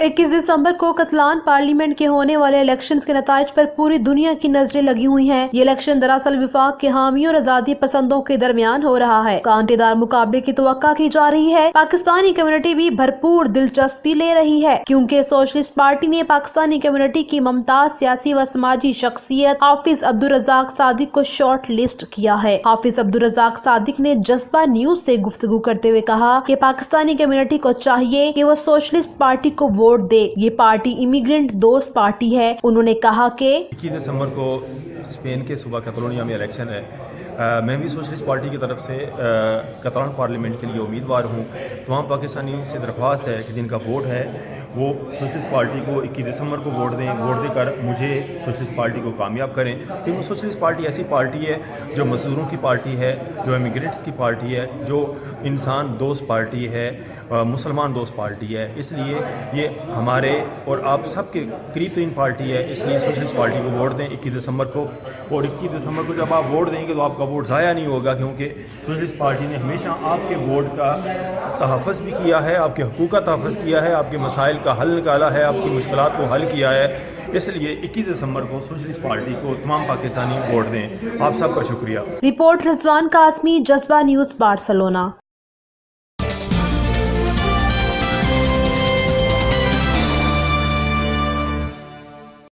21 दिसंबर को कतलान पार्लियामेंट के होने वाले इलेक्शंस के नताइज पर पूरी दुनिया की नजरें लगी हुई हैं। ये इलेक्शन दरअसल विफाक के हामियों और आजादी पसंदों के दरमियान हो रहा है। कांटेदार मुकाबले की तवक्का की जा रही है। पाकिस्तानी कम्युनिटी भी भरपूर दिलचस्पी ले रही है, क्योंकि सोशलिस्ट पार्टी ने पाकिस्तानी कम्युनिटी की मुमताज सियासी व समाजी शख्सियत हाफिज अब्दुल रज़ाक सादिक को शॉर्ट लिस्ट किया है। हाफिज अब्दुल रज़ाक सादिक ने जज्बा न्यूज से गुफ्तगू करते हुए कहा कि पाकिस्तानी कम्युनिटी को चाहिए कि वो सोशलिस्ट पार्टी को वोट दे। ये पार्टी इमिग्रेंट दोस्त पार्टी है। उन्होंने कहा कि 21 दिसंबर को स्पेन के सूबा कैटलोनिया में इलेक्शन है। मैं भी सोशलिस्ट पार्टी की तरफ से कतलान पार्लियामेंट के लिए उम्मीदवार हूँ। तमाम पाकिस्तानियों से दरख्वास्त है कि जिनका वोट है वो सोशलिस्ट पार्टी को 21 दिसंबर को वोट देकर मुझे सोशलिस्ट पार्टी को कामयाब करें, क्योंकि सोशलिस्ट पार्टी ऐसी पार्टी है जो मजदूरों की पार्टी है, जो इमिग्रेंट्स की पार्टी है, जो इंसान दोस्त पार्टी है, मुसलमान दोस्त पार्टी है। इसलिए ये हमारे और आप सबके करीब तरीन पार्टी है। इसलिए सोशलिस्ट पार्टी को वोट दें 21 दिसंबर को। और 21 दिसंबर को जब आप वोट देंगे तो आपका वोट ज़ाया नहीं होगा, क्योंकि सोशलिस्ट पार्टी ने हमेशा आपके वोट का तहफ़्फ़ुज़ भी किया है, आपके हकूक़ का तहफ़्फ़ुज़ किया है, आपके मसाइल का हल निकाला है, आपकी मुश्किलात को हल किया है। इसलिए 21 दिसंबर को सोशलिस्ट पार्टी को तमाम पाकिस्तानी वोट दें। आप सबका शुक्रिया। रिपोर्ट रिजवान कासमी, जज्बा न्यूज़, बार्सिलोना।